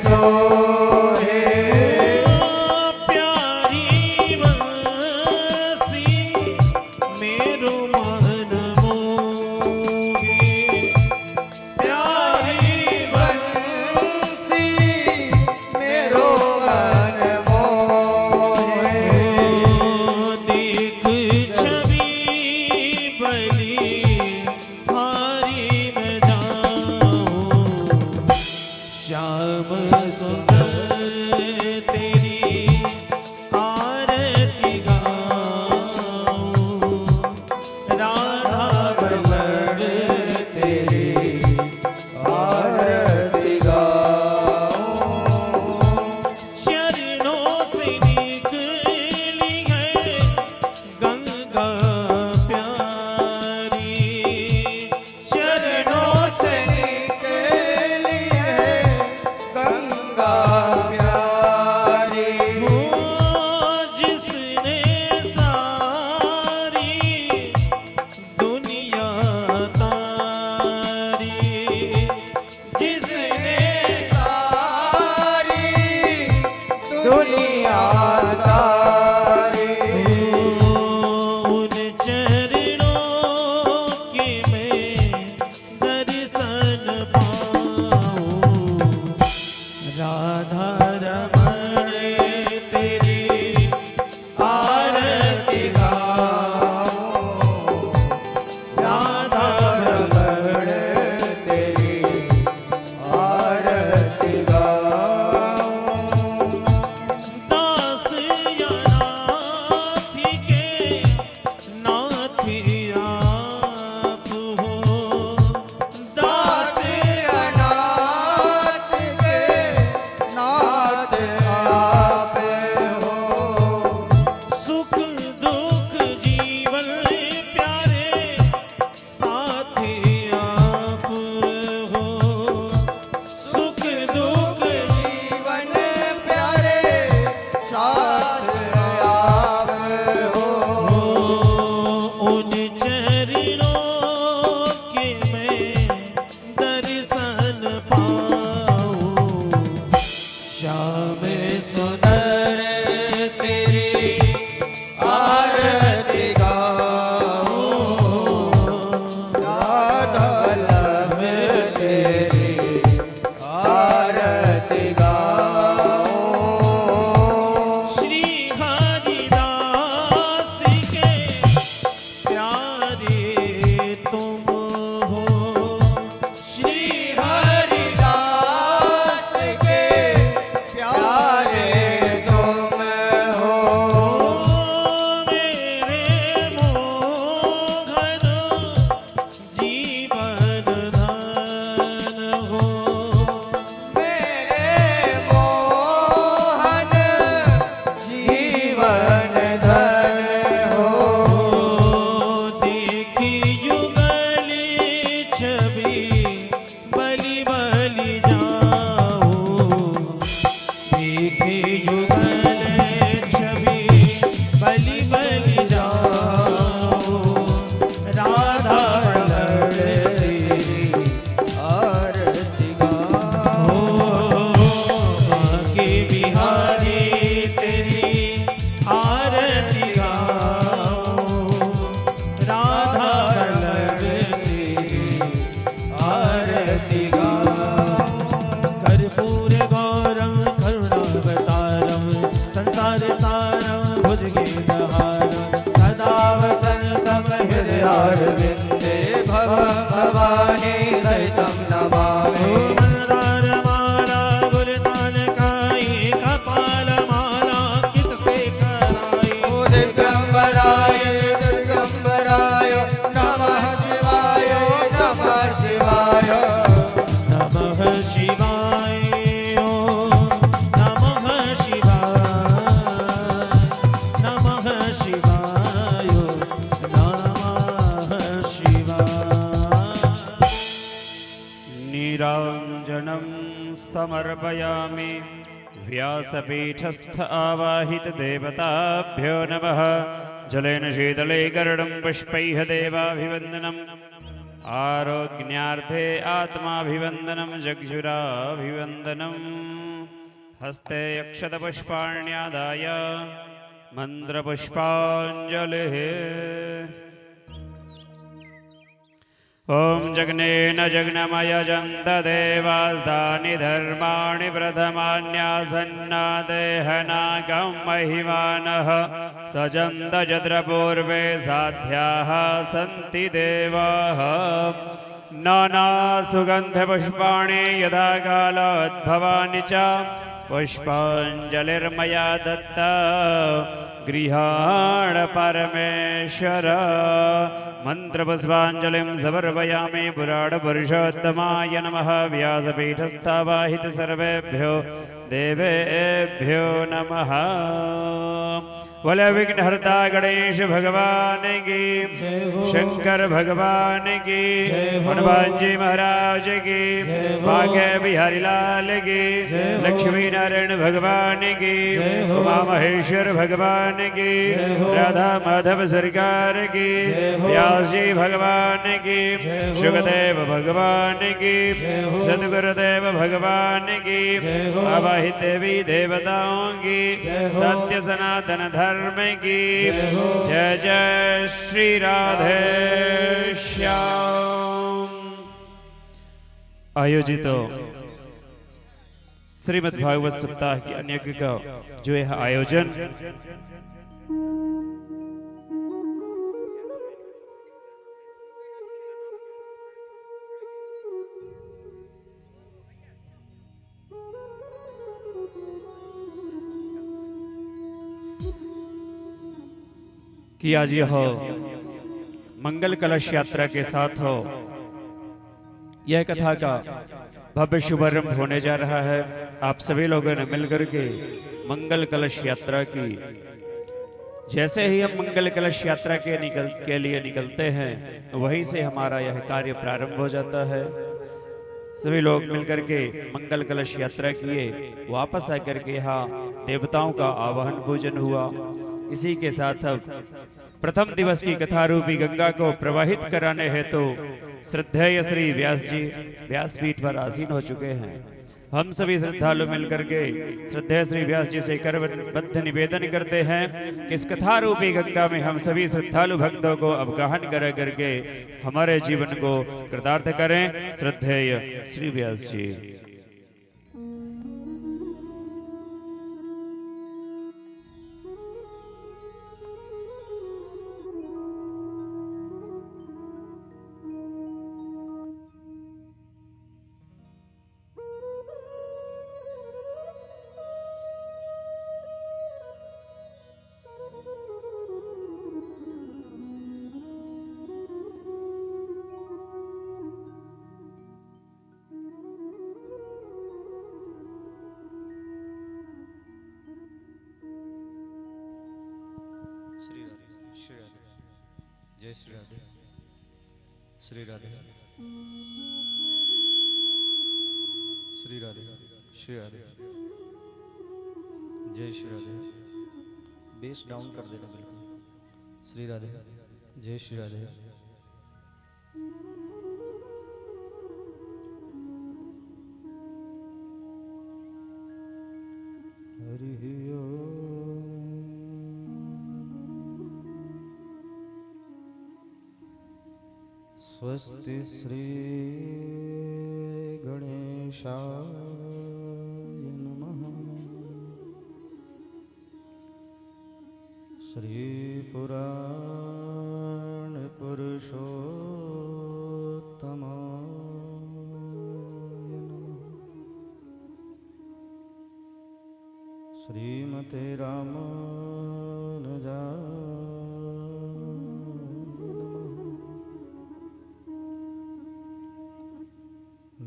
सोहे प्यारी बंसी मेरो मन मोहे प्यारी बंसी मेरो मन मोहे देख छवि बली हारी न जाऊं श्याम सुंदर तेरी आरती गाऊं राधा वल्लभ तेरी आरती गाऊं चरणों से निकली है गंगा प्यारी चरणों से निकली है गंगा प्यारी हो जिसने सारी दुनिया तारी जिसने सारी दुनिया तारी उन चरणों के मैं दर्शन पाऊं राधा रमण तेरी आरती गाऊं राधा रमण तेरी आरती गाऊं दास या नाथी के नाथी आप हो दास अनाथ के नाथ आप हो सुख दुख जीवन प्यारे साथी आप हो सुख दुख जीवन प्यारे साथ आप हो उन चरणों के मैं दर्शन पाऊं श्याम सुंदर तेरी आरती गाऊं राधा वल्लभ तेरी आरती गाऊं श्री हरिदास के प्यारे तुम हो श्री हरिदास के प्यारे तुम हो मेरे मोहन जीवन धन हो मेरे मोहन जीवन धन हो देखी युगली छवि बलि बलि जाओ देखी युगल छवि बलि बलि जाओ राधा वल्लभ तेरी आरती गाऊं बांके बिहारी तेरी आरती गाओ राधा वल्लभ तेरी आरती गाऊं कर्पूर गौरम करुणावतारम संसार सारम भुजगेन्द्रहारम सदा वसन्तं हृदयारविन्दे भवं भवानी सहितं नमामि मंदारमाला गुरुनानकाई कपालमाला कित से कराई दिगंबराय दुर्गंबराय नमः शिवाय नमः शिवाय नमः शिवाय ओम नमः शिवाय नमः शिवाय नमः शिवाय नीराञ्जनं समर्पयामि व्यासपीठस्थ आवाहितदेवताभ्यो नमः जलेन शीतले गरुडं पुष्पैः देवाभिवन्दनम् आरोग्यार्थे आत्माभिवन्दनं जक्षुराभिवन्दनम् हस्ते अक्षतपुष्पाण्यादाय मन्त्रपुष्पाञ्जलिः। ॐ जग्नेन जग्नमयजन्त देवास्तानि धर्माणि प्रथमान्यासन्नादेहनागं महिमानः सजन्त यत्र साध्याः सन्ति देवाः। नानासुगन्धपुष्पाणि यथा कालोद्भवानि च पुष्पाञ्जलिर्मया दत्ता गृहाण परमेश्वर। मन्त्रपुष्पाञ्जलिं समर्पयामि पुराणपुरुषोत्तमाय नमः। व्यासपीठस्थावाहित सर्वेभ्यो देवेभ्यो नमः। बोले विघ्नहर्ता गणेश भगवान की, शंकर भगवान की, हनुमान जी महाराज की, भाग्य बिहारी लाल की, लक्ष्मी नारायण भगवान की, उमा महेश्वर भगवान की, राधा माधव सरकार की, व्यास जी भगवान की, सुखदेव भगवान की, सदगुरुदेव भगवान की, आवाहित देवी देवताओं की, सत्य सनातन धर्म की जय जय श्री राधे श्याम। आयोजित श्रीमद् भागवत सप्ताह की अन्य का जो यह आयोजन कि आज यह मंगल कलश यात्रा के साथ हो, यह कथा का भव्य शुभारंभ होने जा रहा है। आप सभी लोगों ने मिलकर के मंगल कलश यात्रा की। जैसे ही हम मंगल कलश यात्रा के लिए निकलते हैं, वहीं से हमारा यह कार्य प्रारंभ हो जाता है। सभी लोग मिलकर के मंगल कलश यात्रा किए, वापस आकर के यहाँ देवताओं का आवाहन पूजन हुआ। इसी के साथ अब प्रथम दिवस की कथा रूपी गंगा को प्रवाहित कराने हेतु श्रद्धेय श्री व्यास जी व्यासपीठ पर आसीन हो चुके हैं। हम सभी श्रद्धालु मिलकर के श्रद्धेय श्री व्यास जी से करबद्ध निवेदन करते हैं कि इस कथा रूपी गंगा में हम सभी श्रद्धालु भक्तों को अवगाहन कर करके हमारे जीवन को कृतार्थ करें। श्रद्धेय श्री व्यास जी। श्री राधे श्री राधे जय श्री राधे श्री राधे श्री राधे श्री राधे जय श्री राधे। बेस डाउन कर देना बिल्कुल। श्री राधे जय श्री राधे। हरि स्वस्ति श्री गणेशाय नमः। श्री पुराण पुरुषोत्तमाय नमः। श्रीमते रामानुजाय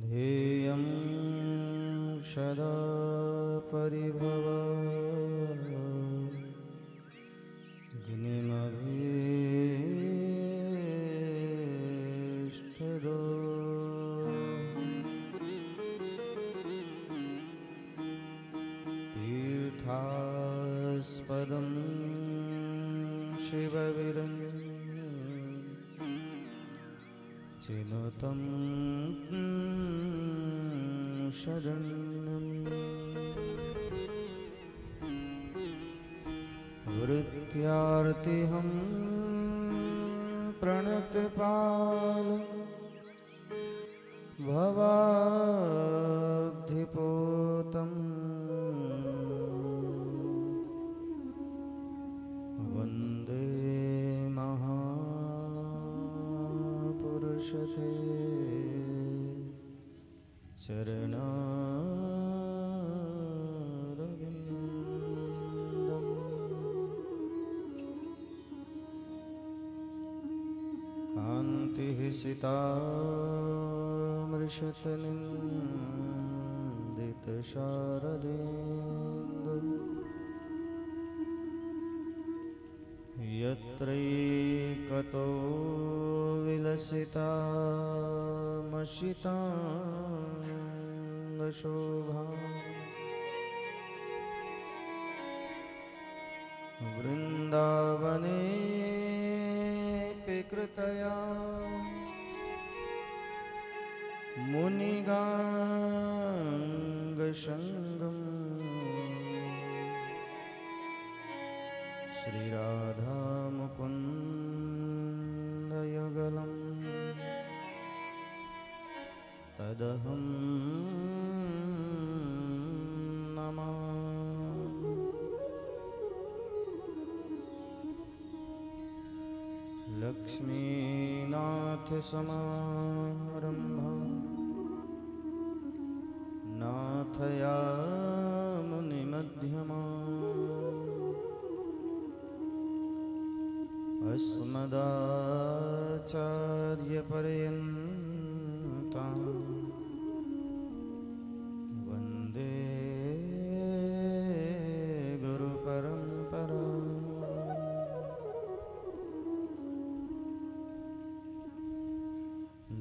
ध्येयं सदा परिभवग्निमभीष्टदो तीर्थास्पदं शिवविरञ्चिनुतं शरण्यम्। नित्यार्ति हम प्रणतपाल भवाब्धिपोतम् वन्दे महापुरुषते चरणारविन्दम् कान्तिः सितामृषतनिन्दितशारदेन्दु यत्रैकतो विलसितामशिताङ्गशोभा वृन्दावने कृतया मुनिगाङ्गसङ्गम् श्रीराधामुकुन्दयुगलं तदहं नमामि। लक्ष्मीनाथसमारम्भा नाथयामुनिमध्यमा अस्मदाचार्यपर्यन्ता वन्दे गुरुपरम्परा।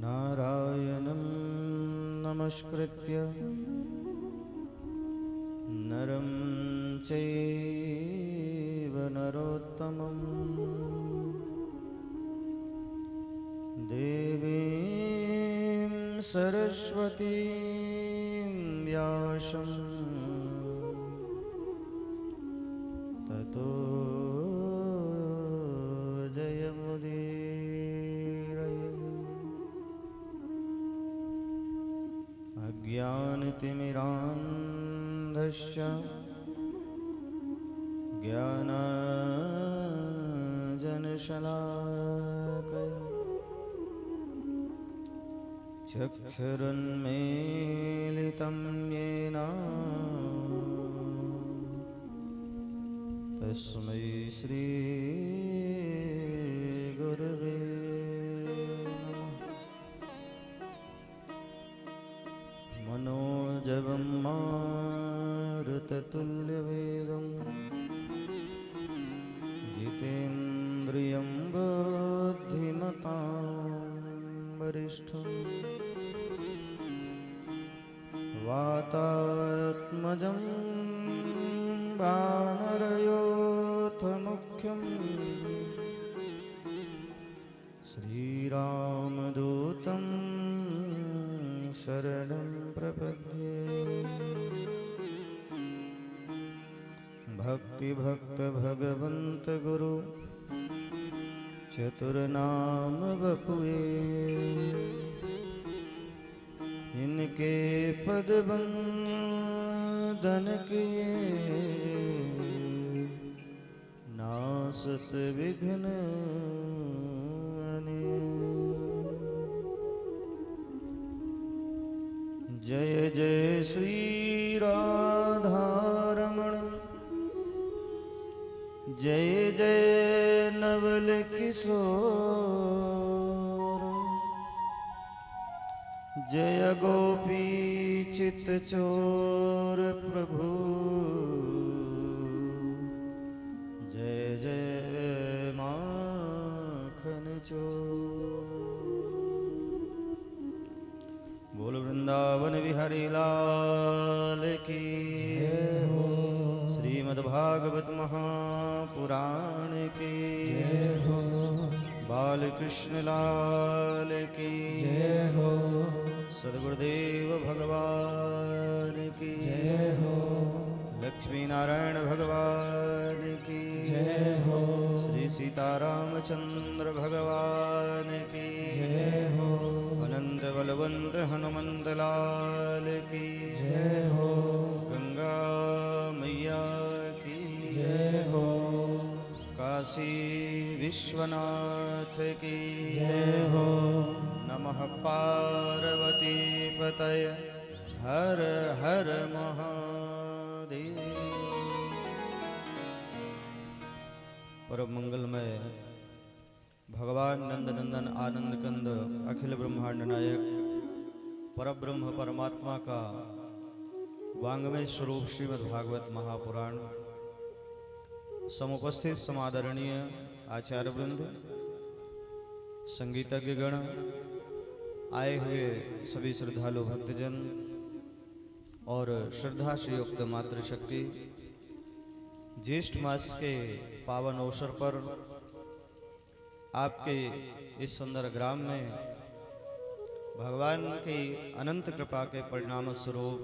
नारायणं नमस्कृत्य नरं चैव नरोत्तमं देवीं सरस्वतीं व्यासं ततो ज्ञानतिमिरान्धस्य ज्ञानाञ्जनशलाकया चक्षुरुन्मीलितं येन तस्मै श्रीगुरवे मनोजवं मारुततुल्यवेगं जितेन्द्रियं बुद्धिमतां वरिष्ठं वातात्मजं वानरयोथमुख्यं श्रीरामदूतं शरणं प्रपद्ये। भक्तिभक्त भगवन्त गुरु चतुरनाम बपुए इनके पद बंदन किए नासत विघ्न जय जय श्री राधारमण जय जय नवल किशोर जय गोपी चित चोर प्रभु जय जय माखन चोर। बोल वृंदावन बिहारी लाल की जय हो। श्रीमद्भागवत महापुराण की जय हो। बाल कृष्ण लाल की जय हो। सद्गुरुदेव भगवान की जय हो। लक्ष्मी नारायण भगवान की जय हो। सीता रामचंद्र भगवान की जय हो अनंत बलवंत हनुमंत लाल की जय हो गंगा मैया की जय हो काशी विश्वनाथ की जय हो नमः पार्वती पतय हर हर महादेव। परम मंगलमय भगवान नंदनंदन आनंद कंद अखिल ब्रह्मांड नायक परब्रह्म परमात्मा का वांग्मय स्वरूप श्रीमद् भागवत महापुराण समुपस्थित समादरणीय आचार्य वृंद, संगीतज्ञ गण, आए हुए सभी श्रद्धालु भक्तजन और श्रद्धा से युक्त मातृशक्ति, ज्येष्ठ मास के पावन अवसर पर आपके इस सुंदर ग्राम में भगवान की अनंत कृपा के परिणाम स्वरूप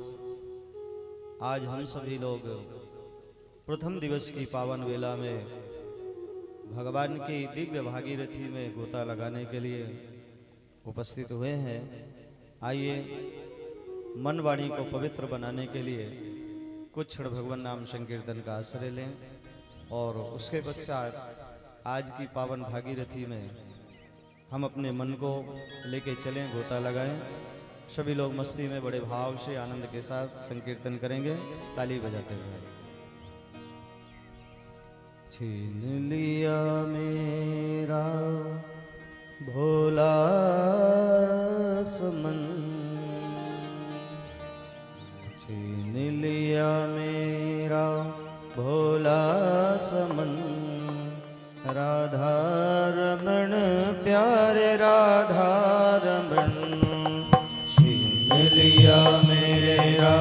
आज हम सभी लोग प्रथम दिवस की पावन वेला में भगवान की दिव्य भागीरथी में गोता लगाने के लिए उपस्थित हुए हैं। आइए मन वाणी को पवित्र बनाने के लिए कुछ क्षण भगवान नाम संकीर्तन का आश्रय लें और उसके पश्चात आज की पावन भागीरथी में हम अपने मन को लेके चलें, गोता लगाएं। सभी लोग मस्ती में बड़े भाव से आनंद के साथ संकीर्तन करेंगे, ताली बजाते हुए। छीन लिया मेरा भोला समन, छीन लिया मेरा भोला समन, राधा रमण प्यारे राधा रमण। छीन लिया मेरा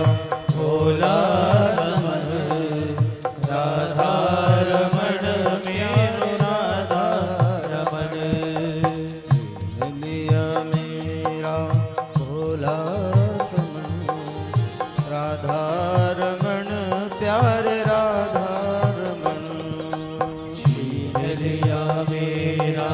भोला समन, राधा रमण मेरा राधा रमण। छीन लिया मेरा भोला समन, राधा रमण प्यारे राधा रमण। छीन लिया मेरा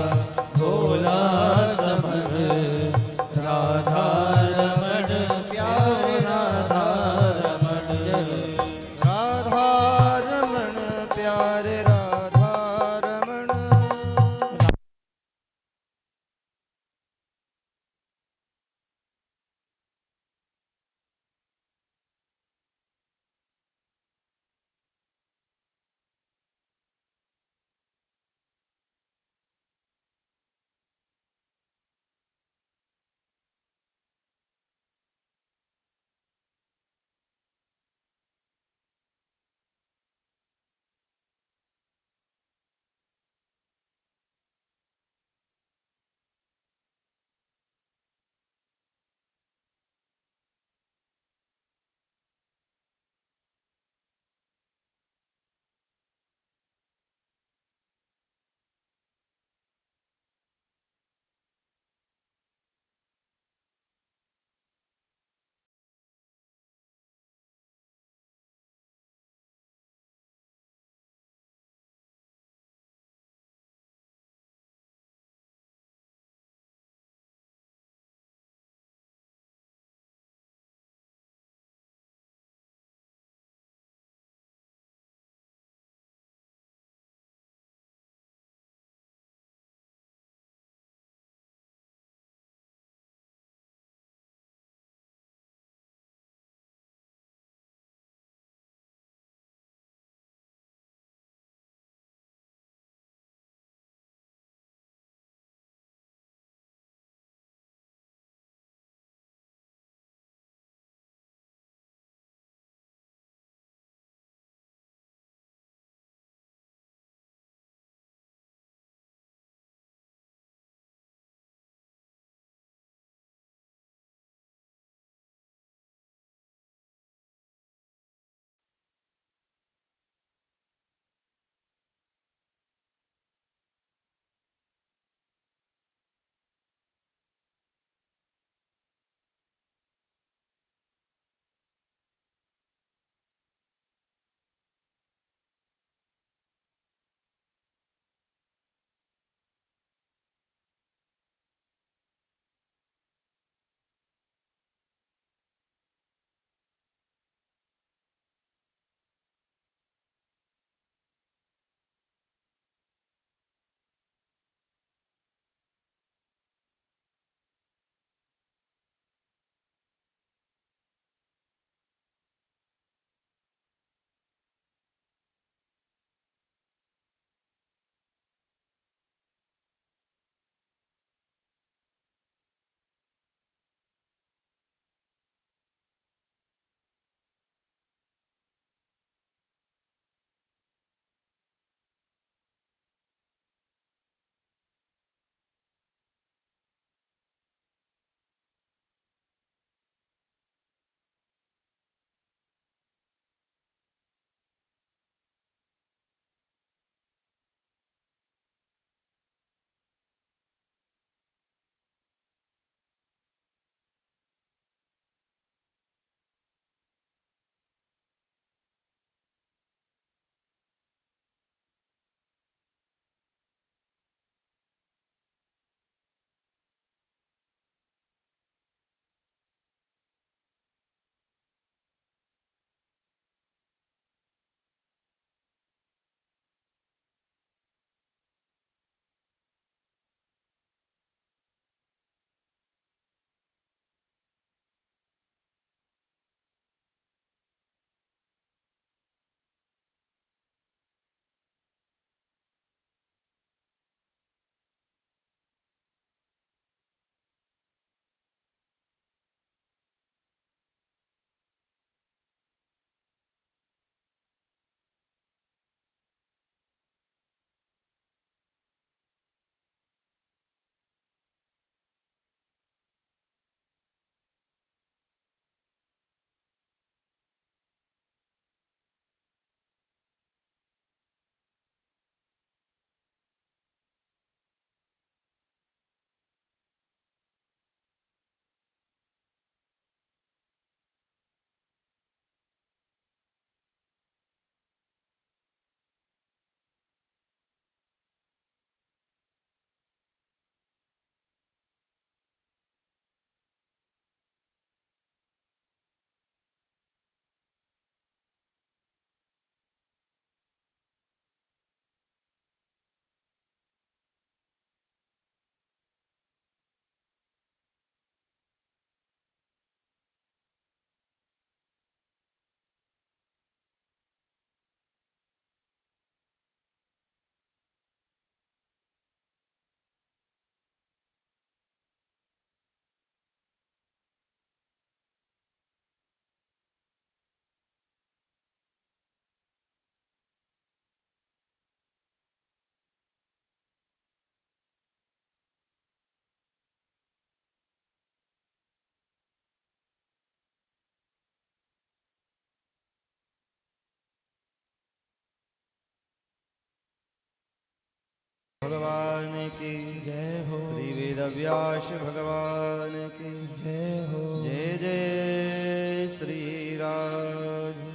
भगवान की जय हो श्री वेदव्यास भगवान की जय हो जय जय श्री राधे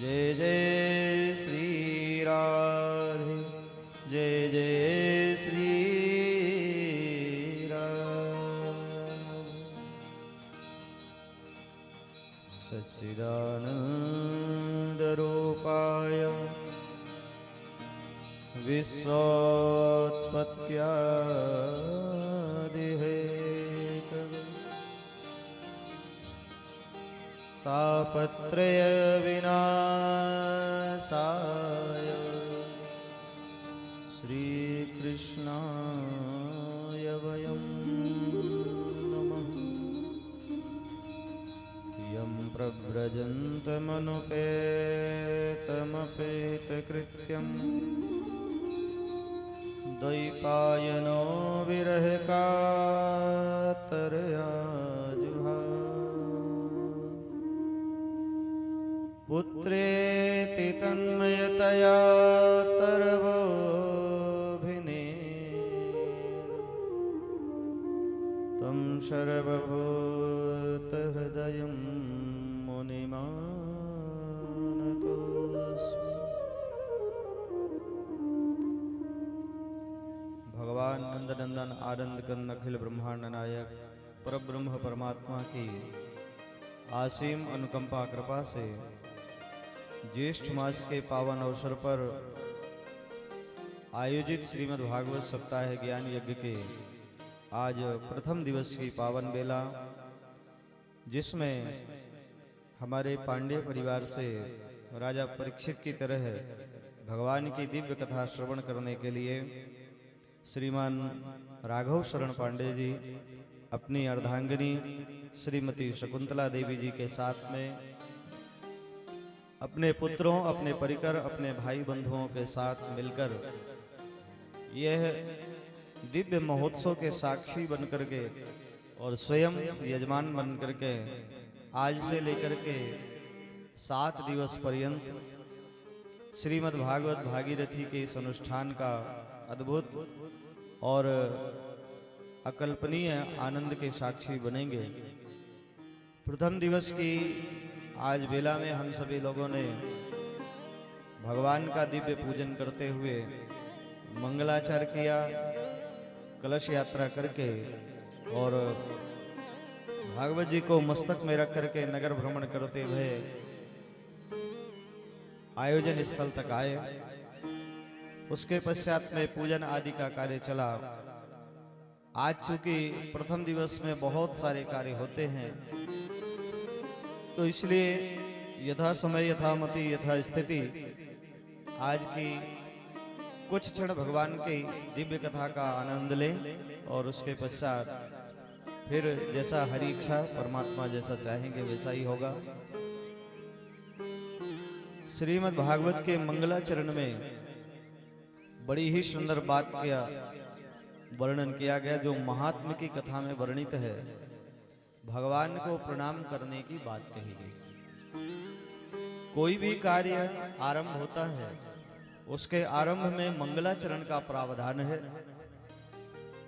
जय जय श्री राधे जय जय श्री राधे। सच्चिदानंद रूपाय विश्वोत्पत्त्यादिहेतवे तापत्रय विनाशाय श्रीकृष्णाय वयं नमः। यं प्रव्रजन्तमनुपेतमपेतकृत्यम् द्वैपायनो विरहकातरया जुहाव पुत्रेति तन्मयतया तरवोऽभिनेदुः तं सर्वभूतहृदयं मुनिमानतोऽस्मि। भगवान नंदनंदन आनंद कंद अखिल ब्रह्मांड नायक परब्रह्म परमात्मा की आसीम अनुकंपा कृपा से ज्येष्ठ मास के पावन अवसर पर आयोजित श्रीमद् भागवत सप्ताह ज्ञान यज्ञ के आज प्रथम दिवस की पावन बेला, जिसमें हमारे पांड्य परिवार से राजा परीक्षित की तरह भगवान की दिव्य कथा श्रवण करने के लिए श्रीमान राघव शरण पांडे जी अपनी अर्धांगिनी श्रीमती शकुंतला देवी जी के साथ में अपने पुत्रों, अपने परिकर, अपने भाई बंधुओं के साथ मिलकर यह दिव्य महोत्सव के साक्षी बनकर के और स्वयं यजमान बनकर के आज से लेकर के 7 दिवस पर्यंत श्रीमद् भागवत भागीरथी के इस अनुष्ठान का अद्भुत और अकल्पनीय आनंद के साक्षी बनेंगे। प्रथम दिवस की आज बेला में हम सभी लोगों ने भगवान का दिव्य पूजन करते हुए मंगलाचार किया, कलश यात्रा करके और भागवत जी को मस्तक में रख करके नगर भ्रमण करते हुए आयोजन स्थल तक आए। उसके पश्चात में पूजन आदि का कार्य चला। आज चूंकि प्रथम दिवस में बहुत सारे कार्य होते हैं, तो इसलिए यथा समय यथा मति यथा स्थिति आज की कुछ क्षण भगवान की दिव्य कथा का आनंद लें और उसके पश्चात फिर जैसा हरि इच्छा परमात्मा जैसा चाहेंगे वैसा ही होगा। श्रीमद् भागवत के मंगलाचरण में बड़ी ही सुंदर बात का वर्णन किया गया, जो महात्मा की कथा में वर्णित है। भगवान को प्रणाम करने की बात कही गई। कोई भी कार्य आरंभ होता है, उसके आरंभ में मंगलाचरण का प्रावधान है।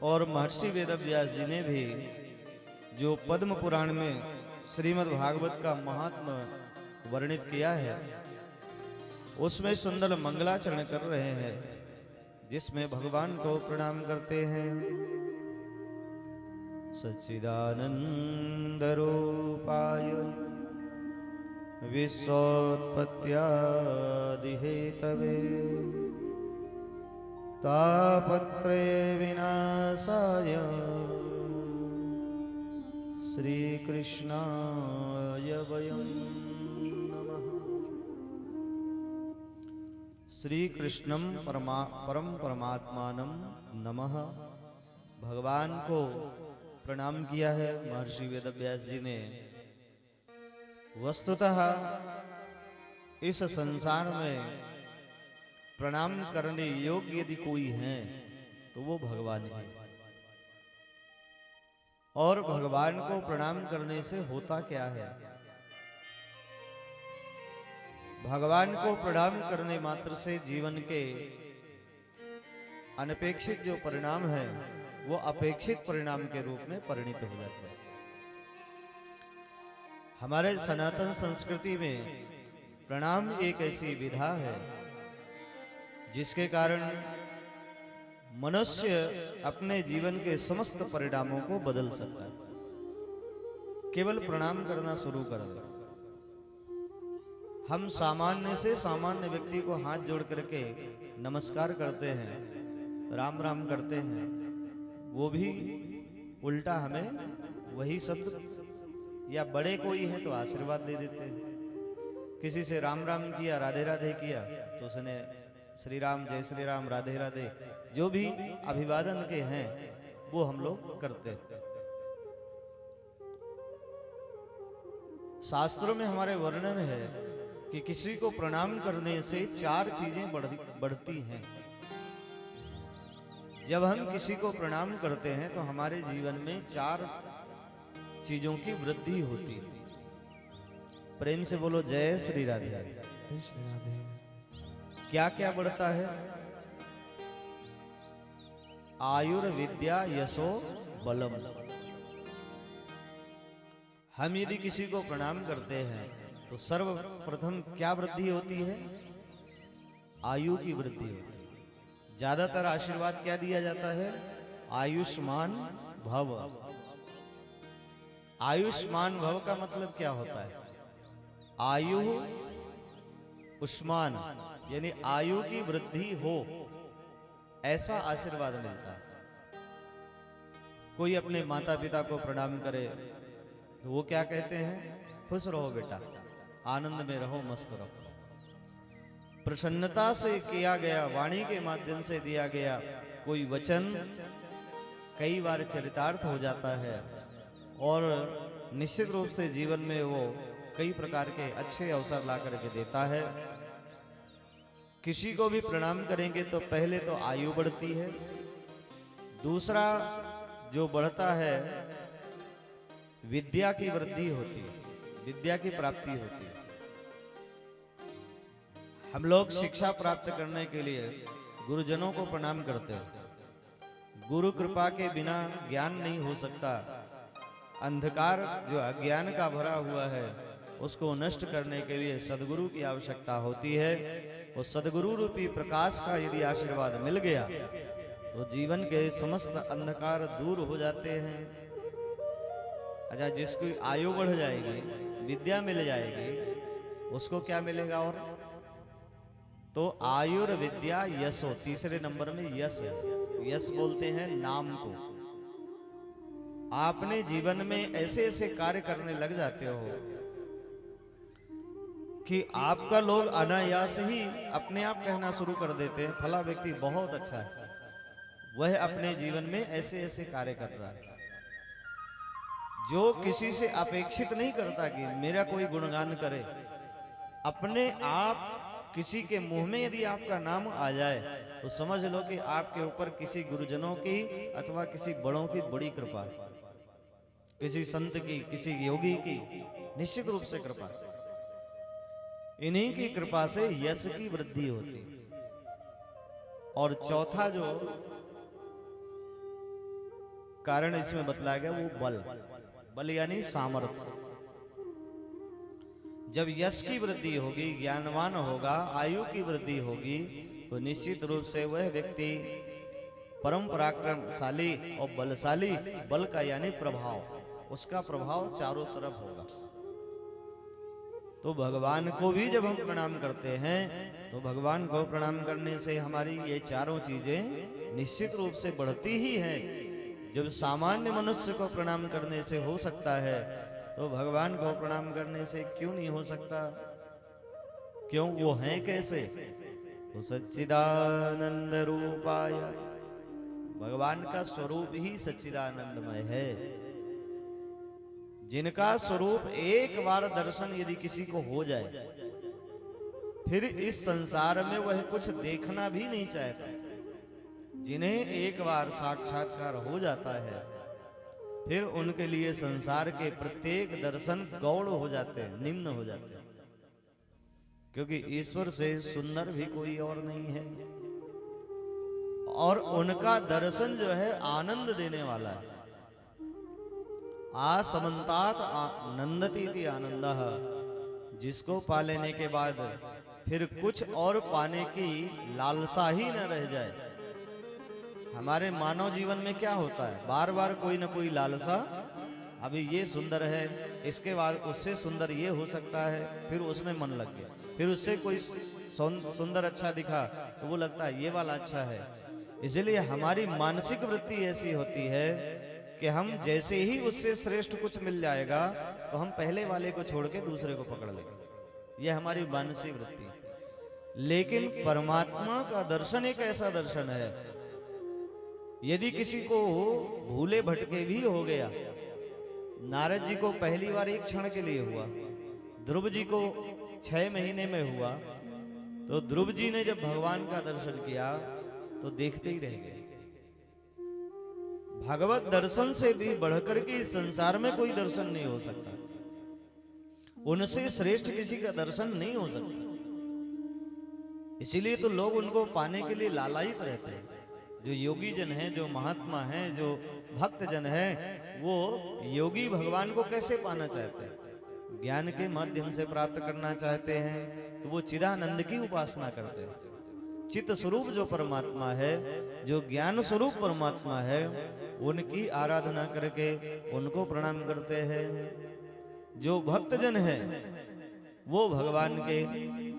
और महर्षि वेदव्यास जी ने भी जो पद्म पुराण में श्रीमद् भागवत का महात्मा वर्णित किया है, उसमें सुंदर मंगलाचरण कर रहे हैं, जिसमें भगवान को प्रणाम करते हैं। सच्चिदानंद रूपाय विश्वोत्पत्त्यादिहेतवे तापत्रय विनाशाय श्रीकृष्णाय वयं नमः। श्री कृष्णम परम परमात्मानम नमः। भगवान को प्रणाम किया है महर्षि वेदव्यास जी ने। वस्तुतः इस संसार में प्रणाम करने योग्य यदि कोई है तो वो भगवान है। और भगवान को प्रणाम करने से होता क्या है? भगवान को प्रणाम करने मात्र से जीवन के अनपेक्षित जो परिणाम है वो अपेक्षित परिणाम के रूप में परिणित हो जाते हैं। हमारे सनातन संस्कृति में प्रणाम एक ऐसी विधा है जिसके कारण मनुष्य अपने जीवन के समस्त परिणामों को बदल सकता है। केवल प्रणाम करना शुरू कर दे। हम सामान्य से सामान्य व्यक्ति को हाथ जोड़ करके नमस्कार करते हैं, राम राम करते हैं, वो भी उल्टा हमें वही शब्द, या बड़े कोई है तो आशीर्वाद दे देते हैं। किसी से राम राम किया, राधे राधे किया तो उसने श्री राम, जय श्री राम, राधे राधे, जो भी अभिवादन के हैं वो हम लोग करते हैं। शास्त्रों में हमारे वर्णन है कि किसी को प्रणाम करने से 4 चीजें बढ़ती हैं। जब हम किसी को प्रणाम करते हैं तो हमारे जीवन में 4 चीजों की वृद्धि होती है। प्रेम से बोलो जय श्री राधे। जय श्री राधे। क्या क्या बढ़ता है? आयुर्विद्या यशो बलम। हम यदि किसी को प्रणाम करते हैं तो सर्वप्रथम क्या वृद्धि होती है? आयु की वृद्धि होती है। ज्यादातर आशीर्वाद क्या दिया जाता है? आयुष्मान भव। आयुष्मान भव का मतलब क्या होता है? आयु उष्मान, यानी आयु की वृद्धि हो, ऐसा आशीर्वाद मिलता है। कोई अपने माता पिता को प्रणाम करे तो वो क्या कहते हैं? खुश रहो बेटा, आनंद में रहो, मस्त रहो। प्रसन्नता से किया गया, वाणी के माध्यम से दिया गया कोई वचन कई बार चरितार्थ हो जाता है और निश्चित रूप से जीवन में वो कई प्रकार के अच्छे अवसर ला करके देता है। किसी को भी प्रणाम करेंगे तो पहले तो आयु बढ़ती है, दूसरा जो बढ़ता है विद्या की वृद्धि होती है, विद्या की प्राप्ति होती है। हम लोग शिक्षा प्राप्त करने के लिए गुरुजनों को प्रणाम करते हैं। गुरु कृपा के बिना ज्ञान नहीं हो सकता। अंधकार जो अज्ञान का भरा हुआ है उसको नष्ट करने के लिए सदगुरु की आवश्यकता होती है। वो सदगुरु रूपी प्रकाश का यदि आशीर्वाद मिल गया तो जीवन के समस्त अंधकार दूर हो जाते हैं। अच्छा, जिसकी आयु बढ़ जाएगी, विद्या मिल जाएगी, उसको क्या मिलेगा? और तो आयुर्विद्या यशो, तीसरे नंबर में यश है। यश बोलते हैं नाम को। आपने जीवन में ऐसे ऐसे कार्य करने लग जाते हो कि आपका लोग अनायास ही अपने आप कहना शुरू कर देते हैं, फला व्यक्ति बहुत अच्छा है। वह अपने जीवन में ऐसे ऐसे कार्य कर रहा है जो किसी से अपेक्षित नहीं करता कि मेरा कोई गुणगान करे। अपने आप किसी के मुंह में यदि आपका नाम आ जाए तो समझ लो कि आपके ऊपर किसी गुरुजनों की अथवा किसी बड़ों की बड़ी कृपा है, किसी संत की, किसी योगी की निश्चित रूप से कृपा। इन्हीं की कृपा से यश की वृद्धि होती। और चौथा जो कारण इसमें बतलाया गया वो बल। बल यानी सामर्थ्य। जब यश की वृद्धि होगी, ज्ञानवान होगा, आयु की वृद्धि होगी तो निश्चित रूप से वह व्यक्ति परम पराक्रमशाली और बलशाली, बल का यानी प्रभाव, उसका प्रभाव चारों तरफ होगा। तो भगवान को भी जब हम प्रणाम करते हैं तो भगवान को प्रणाम करने से हमारी ये चारों चीजें निश्चित रूप से बढ़ती ही हैं। जब सामान्य मनुष्य को प्रणाम करने से हो सकता है तो भगवान को प्रणाम करने से क्यों नहीं हो सकता? क्यों? वो हैं कैसे? वो सच्चिदानंद रूपाय, भगवान का स्वरूप ही सच्चिदानंदमय है। जिनका स्वरूप एक बार दर्शन यदि किसी को हो जाए फिर इस संसार में वह कुछ देखना भी नहीं चाहता। जिन्हें एक बार साक्षात्कार हो जाता है फिर उनके लिए संसार के प्रत्येक दर्शन गौण हो जाते हैं, निम्न हो जाते हैं, क्योंकि ईश्वर से सुंदर भी कोई और नहीं है और उनका दर्शन जो है आनंद देने वाला है। आसमंतात नंदती थी आनंद, जिसको पा लेने के बाद फिर कुछ और पाने की लालसा ही न रह जाए। हमारे मानव जीवन में क्या होता है, बार बार कोई ना कोई लालसा, अभी ये सुंदर है, इसके बाद उससे सुंदर ये हो सकता है, फिर उसमें मन लग गया, फिर उससे कोई सुंदर अच्छा दिखा तो वो लगता है ये वाला अच्छा है। इसलिए हमारी मानसिक वृत्ति ऐसी होती है कि हम जैसे ही उससे श्रेष्ठ कुछ मिल जाएगा तो हम पहले वाले को छोड़ के दूसरे को पकड़ लेंगे। यह हमारी मानसिक वृत्ति है। लेकिन परमात्मा का दर्शन एक ऐसा दर्शन है, यदि किसी को भूले भटके भी हो गया, नारद जी को पहली बार एक क्षण के लिए हुआ, ध्रुव जी को 6 महीने में हुआ, तो ध्रुव जी ने जब भगवान का दर्शन किया तो देखते ही रह गए। भगवत दर्शन से भी बढ़कर के इस संसार में कोई दर्शन नहीं हो सकता, उनसे श्रेष्ठ किसी का दर्शन नहीं हो सकता। इसीलिए तो लोग उनको पाने के लिए लालायित रहते हैं। जो योगी जन हैं, जो महात्मा हैं, जो भक्त जन हैं, वो योगी भगवान को कैसे पाना चाहते हैं? ज्ञान के माध्यम से प्राप्त करना चाहते हैं तो वो चिदानंद की उपासना करते हैं। चित्त स्वरूप जो परमात्मा है, जो ज्ञान स्वरूप परमात्मा है, उनकी आराधना करके उनको प्रणाम करते हैं। जो भक्त जन है वो भगवान के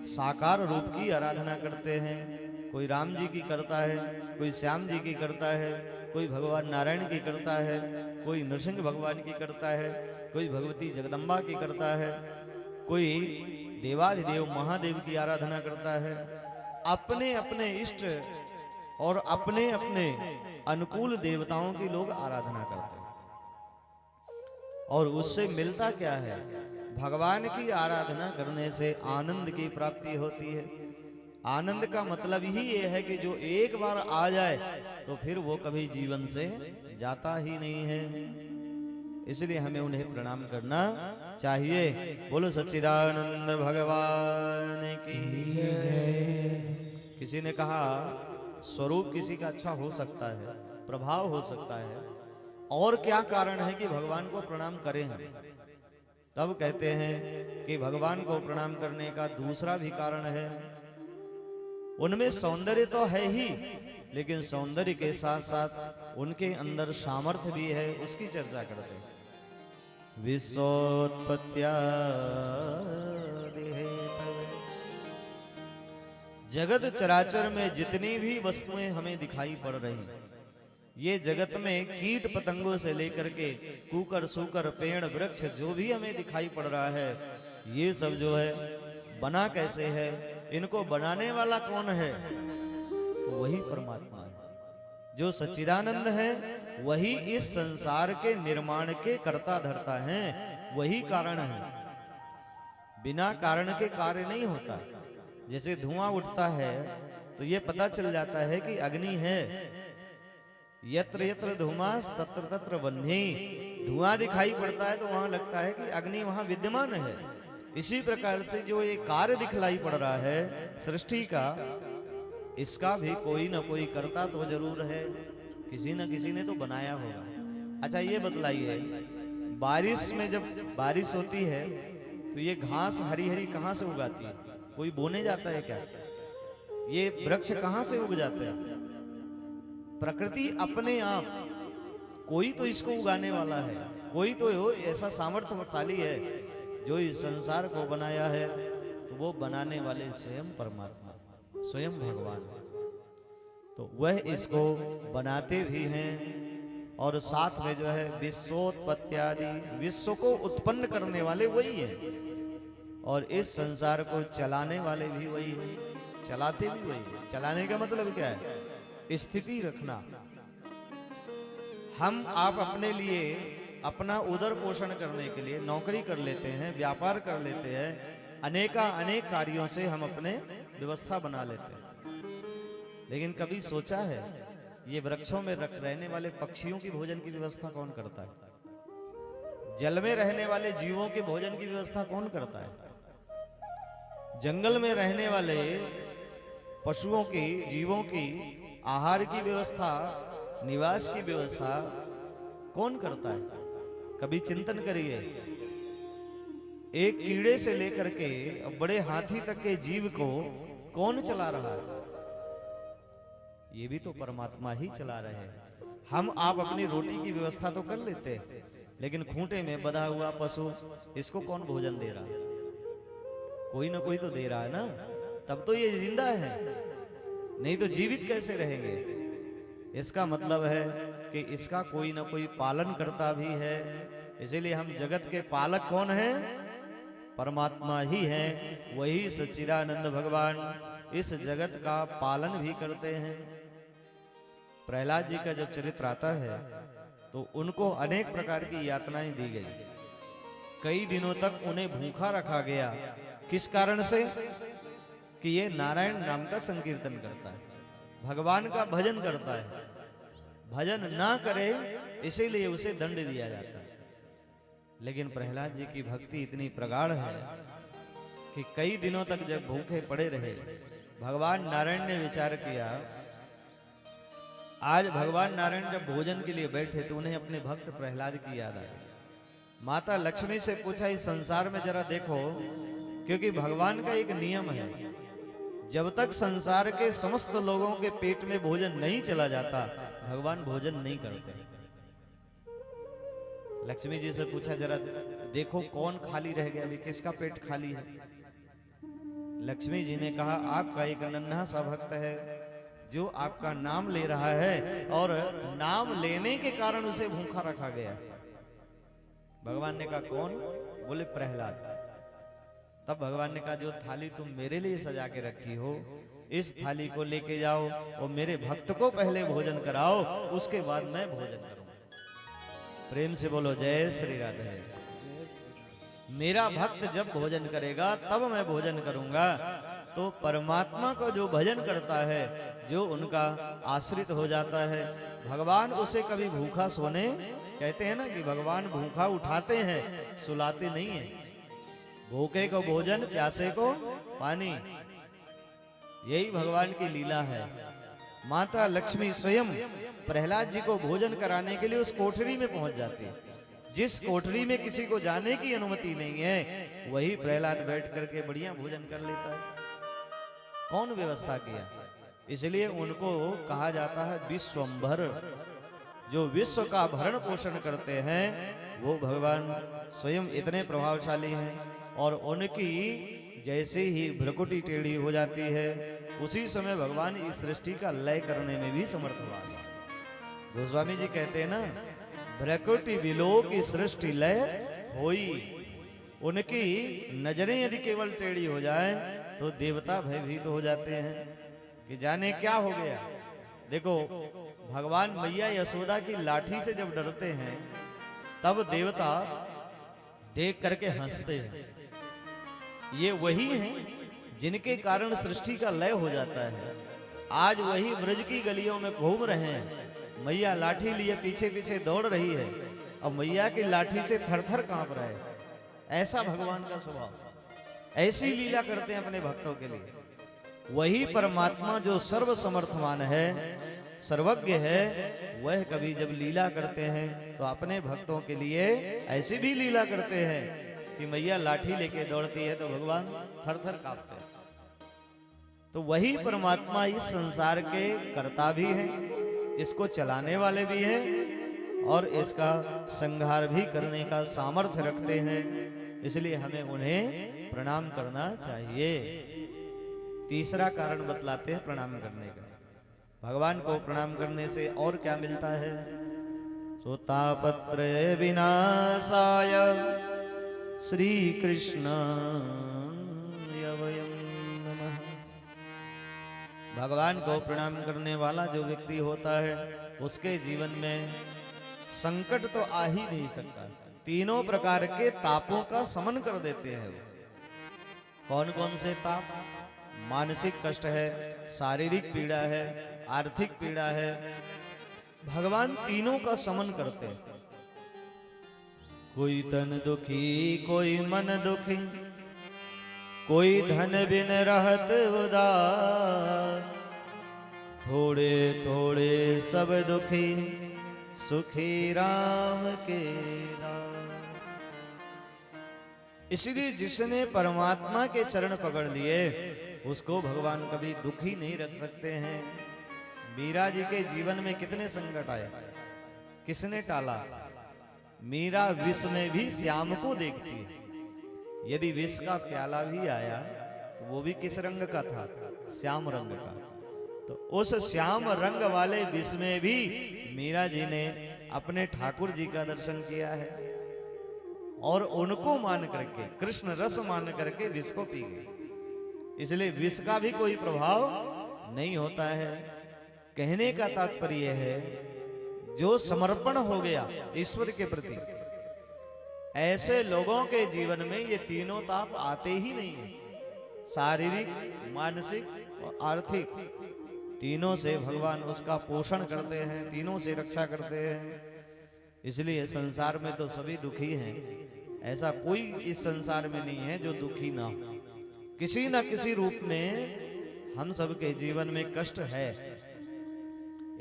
साकार रूप की आराधना करते हैं। कोई राम जी की करता है, कोई श्याम जी की करता है, कोई भगवान नारायण की करता है, कोई नृसिंह भगवान की करता है, कोई भगवती जगदम्बा की करता है, कोई देवाधिदेव महादेव की आराधना करता है। अपने अपने इष्ट और अपने अपने अनुकूल देवताओं की लोग आराधना करते हैं। और उससे मिलता क्या है? भगवान की आराधना करने से आनंद की प्राप्ति होती है। आनंद का मतलब ही ये है कि जो एक बार आ जाए तो फिर वो कभी जीवन से जाता ही नहीं है। इसलिए हमें उन्हें प्रणाम करना चाहिए। बोलो सच्चिदानंद भगवान की जय। किसी ने कहा स्वरूप किसी का अच्छा हो सकता है, प्रभाव हो सकता है, और क्या कारण है कि भगवान को प्रणाम करें हम? तब कहते हैं कि भगवान को प्रणाम करने का दूसरा भी कारण है। उनमें सौंदर्य तो है ही, लेकिन सौंदर्य के साथ साथ उनके अंदर सामर्थ्य भी है, उसकी चर्चा करते हैं। विश्वोत्पत्त्यादि जगत चराचर में जितनी भी वस्तुएं हमें दिखाई पड़ रही, ये जगत में कीट पतंगों से लेकर के कुकर सूकर पेड़ वृक्ष जो भी हमें दिखाई पड़ रहा है, ये सब जो है बना कैसे है? इनको बनाने वाला कौन है? तो वही परमात्मा है। जो सच्चिदानंद है वही इस संसार के निर्माण के कर्ता धर्ता हैं, वही कारण है। बिना कारण के कार्य नहीं होता। जैसे धुआं उठता है तो ये पता चल जाता है कि अग्नि है। यत्र यत्र धूमास तत्र तत्र वह्नि। धुआं दिखाई पड़ता है तो वहां लगता है कि अग्नि वहां विद्यमान है। इसी प्रकार से जो ये कार्य दिखलाई पड़ रहा है सृष्टि का, इसका भी कोई ना कोई कर्ता तो जरूर है, किसी न किसी ने तो बनाया होगा। अच्छा ये बतलाइए, बारिश में जब बारिश होती है तो ये घास हरी हरी कहाँ से उगाती है? कोई बोने जाता है क्या? ये वृक्ष कहाँ से उग जाते हैं? प्रकृति अपने आप, कोई तो इसको उगाने वाला है, कोई तो ऐसा सामर्थ्यशाली है जो इस संसार को बनाया है। तो वो बनाने वाले स्वयं परमात्मा, स्वयं भगवान। तो वह इसको बनाते भी हैं और साथ में जो है विश्वोत्पत्त्यादि, विश्व को उत्पन्न करने वाले वही है और इस संसार को चलाने वाले भी वही है, चलाते भी वही है। चलाने का मतलब क्या है? स्थिति रखना। हम आप अपने लिए अपना उदर पोषण करने के लिए नौकरी कर लेते हैं, व्यापार कर लेते हैं, अनेक कार्यों से हम अपने व्यवस्था बना लेते हैं। लेकिन कभी सोचा है ये वृक्षों में रहने वाले पक्षियों की भोजन की व्यवस्था कौन करता है? जल में रहने वाले जीवों के भोजन की व्यवस्था कौन करता है? जंगल में रहने वाले पशुओं की, जीवों की आहार की व्यवस्था, निवास की व्यवस्था कौन करता है? कभी चिंतन करिए। एक कीड़े से लेकर के बड़े हाथी तक के जीव को कौन चला रहा है? ये भी तो परमात्मा ही चला रहे हैं। हम आप अपनी रोटी की व्यवस्था तो कर लेते हैं, लेकिन खूंटे में बंधा हुआ पशु, इसको कौन भोजन दे रहा है? कोई ना कोई तो दे रहा है ना, तब तो ये जिंदा है, नहीं तो जीवित कैसे रहेंगे? इसका मतलब है कि इसका कोई ना कोई पालन करता भी है। इसीलिए हम जगत के पालक कौन हैं? परमात्मा ही हैं। वही सच्चिदानंद भगवान इस जगत का पालन भी करते हैं। प्रहलाद जी का जब चरित्र आता है तो उनको अनेक प्रकार की यातनाएं दी गई। कई दिनों तक उन्हें भूखा रखा गया। किस कारण से? कि ये नारायण नाम का संकीर्तन करता है, भगवान का भजन करता है। भजन ना करे इसीलिए उसे दंड दिया जाता है। लेकिन प्रहलाद जी की भक्ति इतनी प्रगाढ़ है कि कई दिनों तक जब भूखे पड़े रहे, भगवान नारायण ने विचार किया, आज भगवान नारायण जब भोजन के लिए बैठे तो उन्हें अपने भक्त प्रहलाद की याद आई। माता लक्ष्मी से पूछा, इस संसार में जरा देखो, क्योंकि भगवान का एक नियम है, जब तक संसार के समस्त लोगों के पेट में भोजन नहीं चला जाता, भगवान भोजन नहीं करते। लक्ष्मी जी से पूछा, जरा देखो कौन खाली रह गया, अभी किसका पेट खाली है? लक्ष्मी जी ने कहा, आपका एक नन्हा सा भक्त है जो आपका नाम ले रहा है और नाम लेने के कारण उसे भूखा रखा गया। भगवान ने कहा, कौन? बोले प्रहलाद। तब भगवान ने कहा, जो थाली तुम मेरे लिए सजा के रखी हो, इस थाली को लेके जाओ और मेरे भक्त को पहले भोजन कराओ, उसके बाद मैं भोजन करूंगा। प्रेम से बोलो जय श्री राधे। मेरा भक्त जब भोजन करेगा तब मैं भोजन करूंगा। तो परमात्मा को जो भजन करता है, जो उनका आश्रित हो जाता है, भगवान उसे कभी भूखा सोने, कहते हैं ना कि भगवान भूखा उठाते हैं, सुलाते नहीं है। भूखे को भोजन, प्यासे को पानी, यही भगवान की लीला है। माता लक्ष्मी स्वयं प्रहलाद जी को भोजन कराने के लिए उस कोठरी में पहुंच जाती है। जिस कोठरी में किसी को जाने की अनुमति नहीं है, वही प्रहलाद बैठ करके बढ़िया भोजन कर लेता है। कौन व्यवस्था किया? इसलिए उनको कहा जाता है विश्वंभर। जो विश्व का भरण पोषण करते हैं वो भगवान स्वयं इतने प्रभावशाली हैं। और उनकी जैसे ही भ्रकुटी टेढ़ी हो जाती है, उसी समय भगवान इस सृष्टि का लय करने में भी समर्थवान है। गोस्वामी जी कहते हैं ना, भ्रकुटी विलो की सृष्टि लय होई। उनकी नजरें यदि केवल टेढ़ी हो जाए तो देवता भयभीत हो जाते हैं कि जाने क्या हो गया। देखो, भगवान मैया यशोदा की लाठी से जब डरते हैं तब देवता देख करके हंसते हैं। ये वही हैं जिनके कारण सृष्टि का लय हो जाता है। आज वही ब्रज की गलियों में घूम रहे हैं, मैया लाठी लिए पीछे पीछे दौड़ रही है और मैया की लाठी से थर थर कांप रहे हैं। ऐसा भगवान का स्वभाव, ऐसी लीला करते हैं अपने भक्तों के लिए। वही परमात्मा जो सर्व समर्थवान है, सर्वज्ञ है, वह कभी जब लीला करते हैं तो अपने भक्तों के लिए ऐसी भी लीला करते हैं कि मैया लाठी लेके दौड़ती है तो भगवान थर थर कांपते हैं। तो वही परमात्मा इस संसार के कर्ता भी हैं, इसको चलाने वाले भी हैं और इसका संहार भी करने का सामर्थ्य रखते हैं। इसलिए हमें उन्हें प्रणाम करना चाहिए। तीसरा कारण बतलाते हैं प्रणाम करने का। भगवान को प्रणाम करने से और क्या मिलता है? सोतापत्र विनाशाय श्री कृष्ण वयं नमः। भगवान को प्रणाम करने वाला जो व्यक्ति होता है उसके जीवन में संकट तो आ ही नहीं सकता। तीनों प्रकार के तापों का समन कर देते हैं वो। कौन कौन से ताप? मानसिक कष्ट है, शारीरिक पीड़ा है, आर्थिक पीड़ा है, भगवान तीनों का समन करते हैं। कोई तन दुखी, कोई मन दुखी, कोई धन बिन रहत उदास, थोड़े थोड़े सब दुखी सुखी राम के दास। इसलिए जिसने परमात्मा के चरण पकड़ लिए उसको भगवान कभी दुखी नहीं रख सकते हैं। मीरा जी के जीवन में कितने संकट आए, किसने टाला? मीरा विष में भी श्याम को देखती है। यदि विष का प्याला भी आया तो वो भी किस रंग का था? श्याम रंग का। तो उस श्याम रंग वाले विष में भी मीरा जी ने अपने ठाकुर जी का दर्शन किया है और उनको मान करके, कृष्ण रस मान करके विष को पी गई। इसलिए विष का भी कोई प्रभाव नहीं होता है। कहने का तात्पर्य है जो समर्पण हो गया ईश्वर के प्रति, ऐसे लोगों के जीवन में ये तीनों ताप आते ही नहीं है। शारीरिक, मानसिक और आर्थिक, तीनों से भगवान उसका पोषण करते हैं, तीनों से रक्षा करते हैं। इसलिए संसार में तो सभी दुखी हैं, ऐसा कोई इस संसार में नहीं है जो दुखी ना हो। किसी ना किसी रूप में हम सबके जीवन में कष्ट है।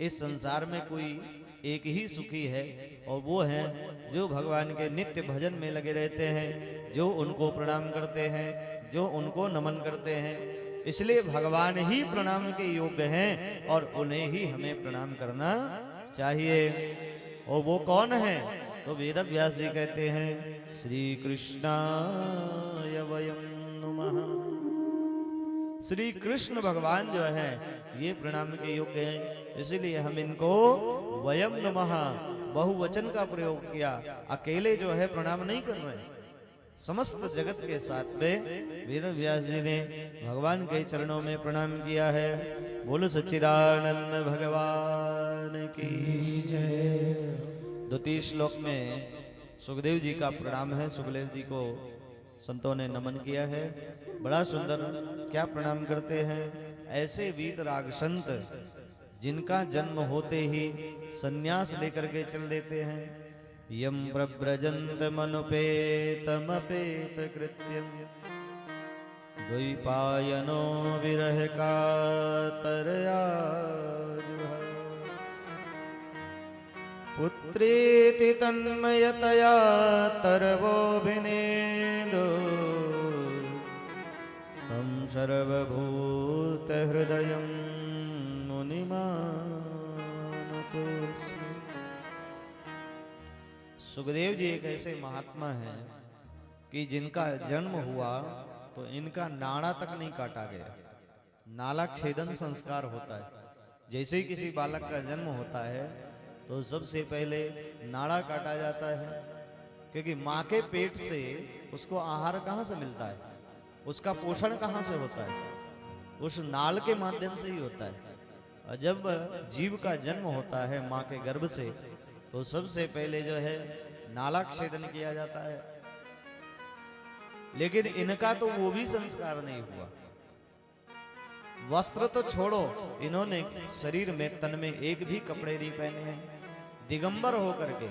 इस संसार में कोई एक ही सुखी है और वो है जो भगवान के नित्य भजन में लगे रहते हैं, जो उनको प्रणाम करते हैं, जो उनको नमन करते हैं। इसलिए भगवान ही प्रणाम के योग्य हैं और उन्हें ही हमें प्रणाम करना चाहिए। और वो कौन है? तो वेद व्यास जी कहते हैं श्री कृष्णाय वयं नमः। श्री कृष्ण भगवान जो है ये प्रणाम के योग्य हैं। इसीलिए हम इनको वयम नमः बहुवचन का प्रयोग किया। अकेले जो है प्रणाम नहीं कर रहे, समस्त जगत के साथ में वेद व्यास जी ने भगवान के चरणों में प्रणाम किया है। बोलो सच्चिदानंद भगवान की जय। द्वितीय श्लोक में सुखदेव जी का प्रणाम है। सुखदेव जी को संतों ने नमन किया है। बड़ा सुंदर क्या प्रणाम करते हैं। ऐसे वीतराग संत जिनका जन्म होते ही सन्यास लेकर के चल देते हैं। यम प्रव्रजंत मनुपेतमपेत कृत्यम द्वैपायनो विरह कातरया जुहा। पुत्रेति तन्मयतया तरवोभिनेदो तम सर्वभूत हृदयं मुनिमानतोऽस्मि। सुखदेव जी एक ऐसे महात्मा हैं कि जिनका जन्म हुआ तो इनका नाड़ा तक नहीं काटा गया। नाला छेदन संस्कार होता है। जैसे ही किसी बालक का जन्म होता है तो सबसे पहले नाड़ा काटा जाता है, क्योंकि माँ के पेट से उसको आहार कहाँ से मिलता है, उसका पोषण कहाँ से होता है? उस नाल के माध्यम से ही होता है। और जब जीव का जन्म होता है माँ के गर्भ से तो सबसे पहले जो है नाला छेदन किया जाता है। लेकिन इनका तो वो भी संस्कार नहीं हुआ। वस्त्र तो छोड़ो, इन्होंने शरीर में, तन में एक भी कपड़े नहीं पहने हैं। दिगंबर होकर के,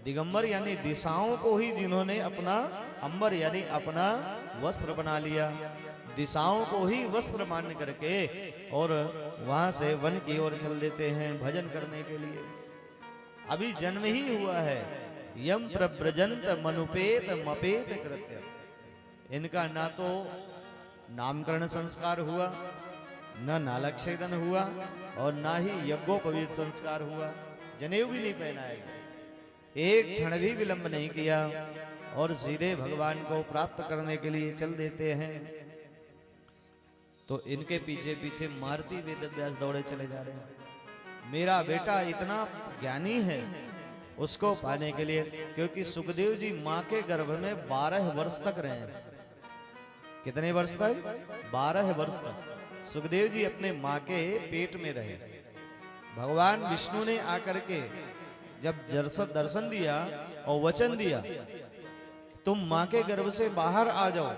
दिगंबर यानी दिशाओं को ही जिन्होंने अपना अंबर यानी अपना वस्त्र बना लिया, दिशाओं को ही वस्त्र मान करके और वहां से वन की ओर चल देते हैं भजन करने के लिए। अभी जन्म ही हुआ है। यम प्रव्रजंत मनुपेत मपेत कृत्य। इनका ना तो नामकरण संस्कार हुआ, न नालक्षेदन हुआ और ना ही यज्ञोपवीत संस्कार हुआ। जनेऊ भी नहीं पहनाया, एक क्षण भी विलंब नहीं किया और सीधे भगवान को प्राप्त करने के लिए चल देते हैं। तो इनके पीछे पीछे मारुति वेद व्यास दौड़े चले जा रहे हैं। मेरा बेटा इतना ज्ञानी है, उसको पाने के लिए, क्योंकि सुखदेव जी माँ के गर्भ में 12 वर्ष तक रहे हैं। कितने वर्ष तक? 12 वर्ष तक सुखदेव जी अपने माँ के पेट में रहे। भगवान विष्णु ने आकर के जब दर्शन दिया और वचन दिया तुम माँ के गर्भ से बाहर आ जाओ,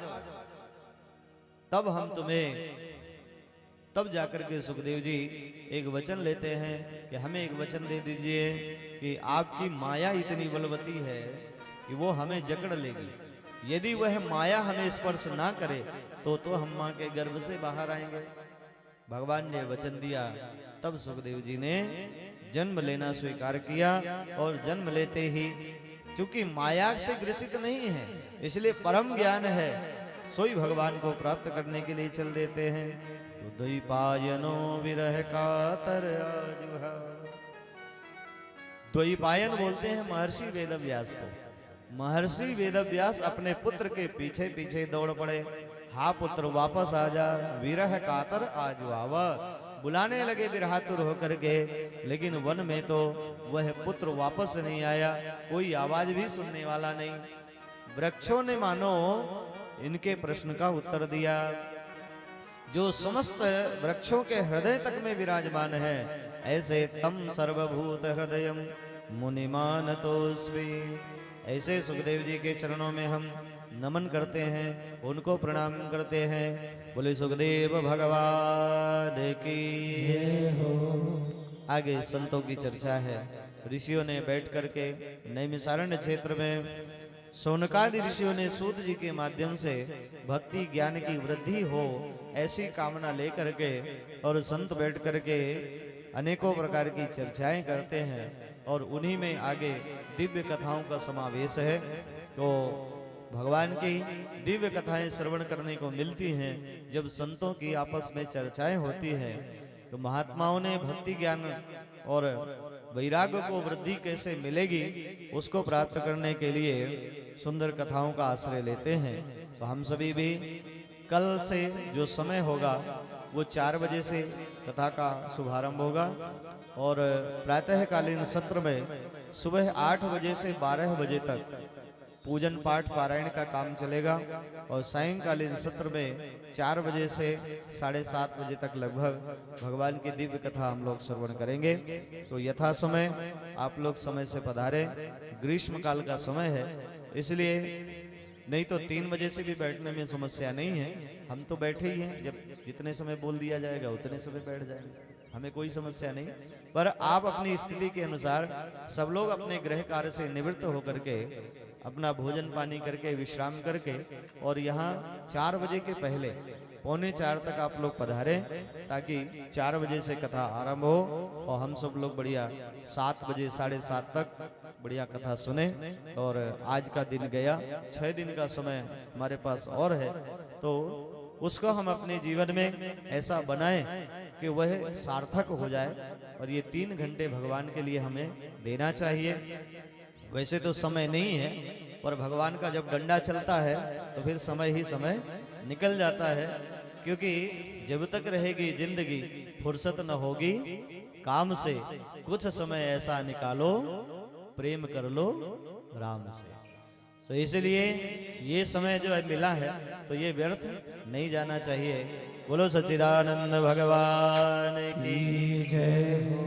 तब हम तुम्हें, तब जाकर के सुखदेव जी एक वचन लेते हैं कि हमें एक वचन दे दीजिए कि आपकी माया इतनी बलवती है कि वो हमें जकड़ लेगी। यदि वह माया हमें स्पर्श ना करे तो हम माँ के गर्भ से बाहर आएंगे। भगवान ने वचन दिया, तब सुखदेव जी ने जन्म लेना स्वीकार किया। और जन्म लेते ही चूंकि माया से ग्रसित नहीं है, इसलिए परम ज्ञान है, सोई भगवान को प्राप्त करने के लिए चल देते हैं। तो द्वैपायनो विरह कातर आजुहा। द्वैपायन बोलते हैं महर्षि वेदव्यास को। महर्षि वेदव्यास अपने पुत्र के पीछे पीछे दौड़ पड़े। हा पुत्र वापस आ जा, विरह कातर आजु आवा। बुलाने लगे विरहातुर होकर के, लेकिन वन में तो वह पुत्र वापस नहीं आया, कोई आवाज भी सुनने वाला नहीं। वृक्षों ने मानो इनके प्रश्न का उत्तर दिया। जो समस्त वृक्षों के हृदय तक में विराजमान है, ऐसे तम सर्वभूत हृदयम मुनिमानतोस्मि। ऐसे सुखदेव जी के चरणों में हम नमन करते हैं, उनको प्रणाम करते हैं। बोले सुखदेव भगवान की। आगे संतों की चर्चा है। ऋषियों ने बैठ करके नैमिषारण्य क्षेत्र में शौनकादि ऋषियों ने सूत जी के माध्यम से भक्ति ज्ञान की वृद्धि हो, ऐसी कामना लेकर के, और संत बैठ करके अनेकों प्रकार की चर्चाएं करते हैं, और उन्हीं में आगे दिव्य कथाओं का समावेश है। तो भगवान की दिव्य कथाएं श्रवण करने को मिलती हैं। जब संतों की आपस में चर्चाएं होती हैं, तो महात्माओं ने भक्ति ज्ञान और वैराग्य को वृद्धि कैसे मिलेगी, उसको प्राप्त करने के लिए सुंदर कथाओं का आश्रय लेते हैं। तो हम सभी भी कल से जो समय होगा वो 4 बजे से कथा का शुभारंभ होगा, और प्रातःकालीन सत्र में सुबह 8 बजे से 12 बजे तक पूजन पाठ पारायण का काम चलेगा, और सायंकालीन सत्र में 4 बजे से 7:30 बजे तक लगभग भगवान की दिव्य कथा हम लोग श्रवण करेंगे। तो यथा समय आप लोग समय से पधारे। ग्रीष्म काल का समय है, इसलिए नहीं तो 3 बजे से भी बैठने में समस्या नहीं है। हम तो बैठे ही हैं, जब जितने समय बोल दिया जाएगा उतने समय बैठ जाएंगे, हमें कोई समस्या नहीं। पर आप अपनी स्थिति के अनुसार सब लोग अपने गृह कार्य से निवृत्त होकर के अपना भोजन पानी करके विश्राम करके, और यहाँ 4 बजे के पहले 3:45 तक आप लोग पधारे, ताकि 4 बजे से कथा आरंभ हो और हम सब लोग बढ़िया 7 बजे 7:30 तक बढ़िया कथा सुने। और आज का दिन गया, 6 दिन का समय हमारे पास और है, तो उसको हम अपने जीवन में ऐसा बनाएं कि वह सार्थक हो जाए। और ये 3 घंटे भगवान के लिए हमें देना चाहिए। वैसे तो समय नहीं है, पर भगवान का जब डंडा चलता है तो फिर समय ही समय निकल जाता है। क्योंकि जब तक रहेगी जिंदगी फुर्सत न होगी काम से, कुछ समय ऐसा निकालो प्रेम कर लो राम से। तो इसलिए ये समय जो मिला है तो ये व्यर्थ नहीं जाना चाहिए। बोलो सच्चिदानंद भगवान की जय हो।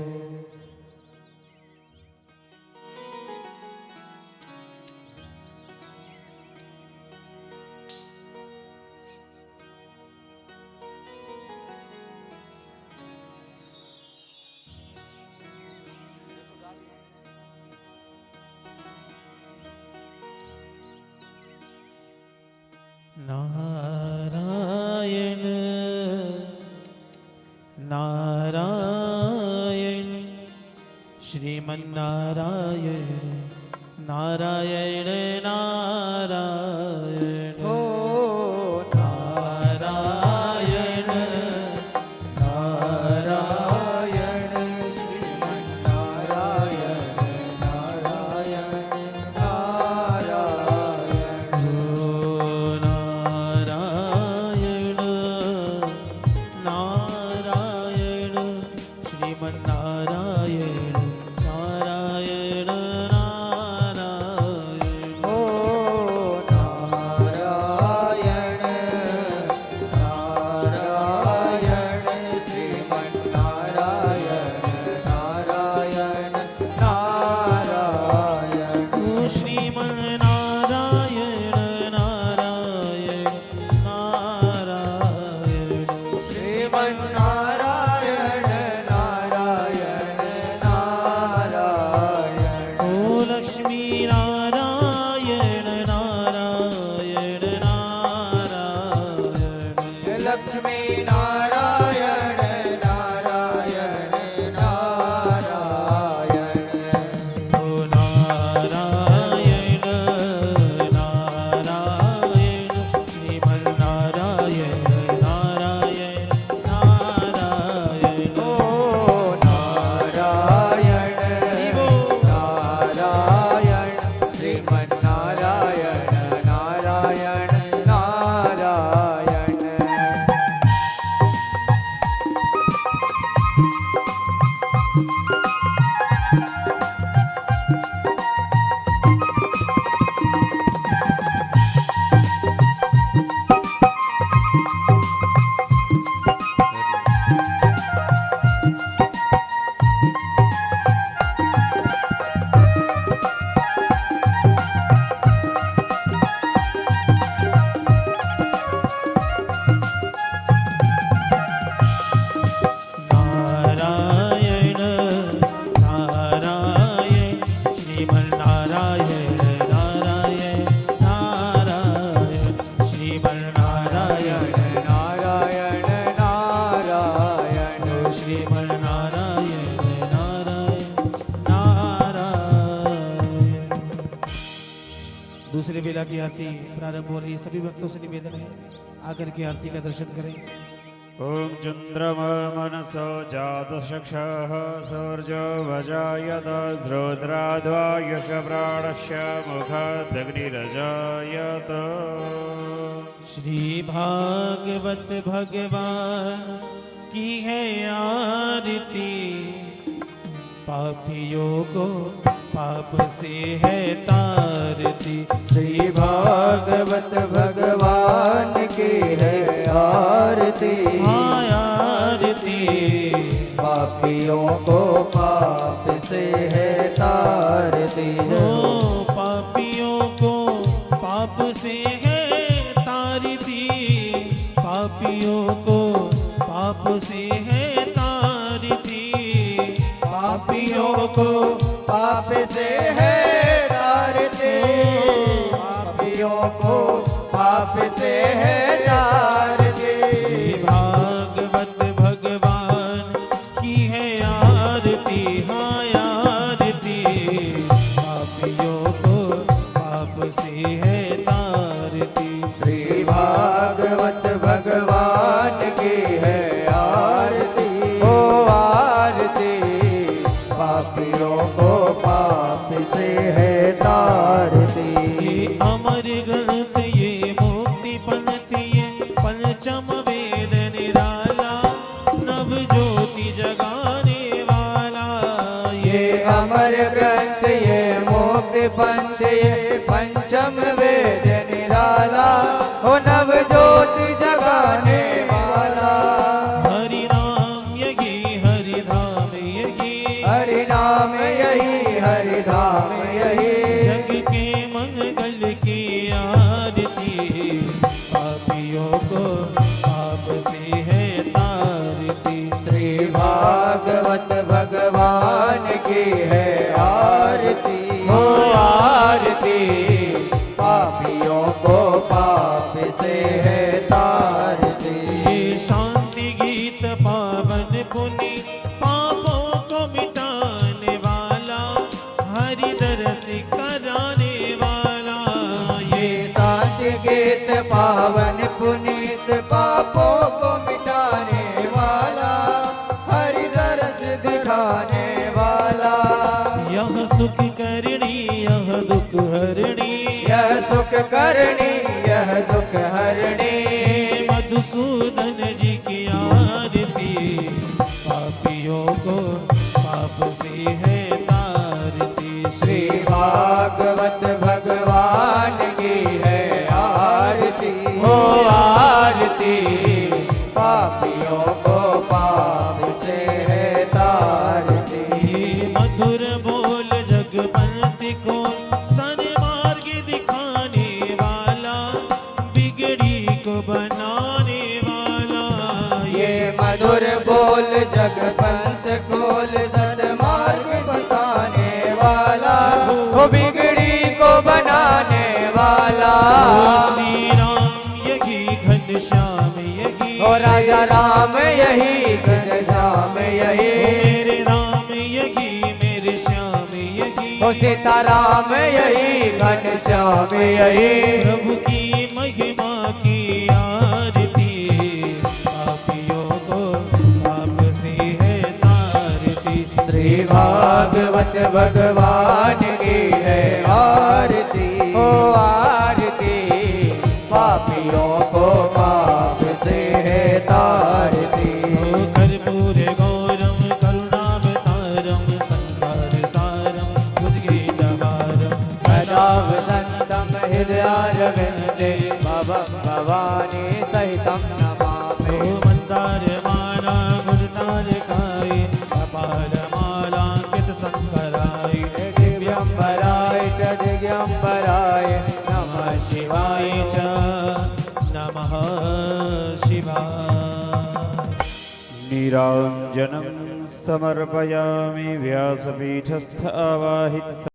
नारायण नारायण श्रीमन्नारायण नारायण नारायण हो नारायण नारायण श्रीमन्नारायण नारायण नारायण हो नारायण नारायण श्रीमन्नारायण नारायण नारायण हो नारायण नारायण श्रीमन्नारायण नारायण नारायण हो श्रीमन्नारायण नारायण नारायण श्रीमन्नारायण नारायण नारायण हो लक्ष्मी नारायण नारायण नारायण लक्ष्मी नारायण मंगल बेला की आरती प्रारंभ हो रही है। सभी भक्तों से निवेदन है आकर के आरती का दर्शन करें। ॐ चन्द्रमा मनसो जातचक्षुः सूर्यो वजायत रुद्राद्वायुष प्राणस्य मुखादग्निरजायत। श्री भागवत भगवान की है आरती, पापियों को पाप से है तारती। श्री भागवत भगवान की है आरती, आरती पापियों को पाप से है तारती। ओ पापियों को पाप से है तारती, पापियों को पाप से है तारती, पापियों को पाप से है तारती, पापियों को पाप से है तारती। भागवत भगवान की है आरती, हाँ आरती पापियों को पाप से है तारती। श्री भागवत भगवान की है आरती, ओ आरती पापियों को पाप से है तारती। ये अमर ग्रंथ ये मुक्ति पंथ ये पंचम वेद निराला, नव ज्योति जगाने वाला। ये अमर ग्रंथ ये मुक्ति पंथ ये पंचम वेद निराला, ओ नव ज्योति जगाने वाला। हरि नाम यही हरि धाम यही, हरि नाम यही हरि धाम यही, जग के मंगल की आरती, पापियों को पाप से है तारती। श्री भागवत भगवान की है आरती, हो आरती पापियों को पाप से है तारती। ये शांति गीत पावन पुनि पापों को मिटाने वाला, हरि दर्श कराने वाला। ये शांति गीत पावन पुनीत पापों को मिटाने वाला, हरि दर्श दिखाने वाला। यह सुख करणी यह दुख हरणी, यह सुख करणी यह दुख हरणी, मधुसूदन जी की आरती, पापियों को पाप से है तारती। श्री भागवत भगवान की है आरती, हो आरती पापियों को पाप से है तारती। ये मधुर बोल जगपति को सन्मार्ग दिखाने वाला, बिगड़ी को बनाने वाला। ये मधुर बोल जगपंथ खोल सन्मार्ग बताने वाला, वो बिगड़ी को बनाने वाला। श्री राम यही घनश्याम यही, ओ राजा राम यही घनश्याम यही, मेरे राम यही मेरे श्याम यही, ओ सीताराम यही घनश्याम यही। प्रभु की महिमा की आरती, पापियों को पाप से है तारती। श्री भागवत भगवान की है आरती, ओ आरती पापियों को पाप से है तारती। कर्पूर गौरम करुणावतारम संसार सारम भुजगेन्द्रहारम सदावसंतं हृदयारविन्दे भवं भवानी सहितं नमामि। मंदारमाला गुरुतारकाय कपालमालांकित शंकराय, दिव्यंबराय च दिगंबराय नमः शिवाय च नमः शिवाय। नीराञ्जनं समर्पयामि व्यासपीठस्थ आवाहित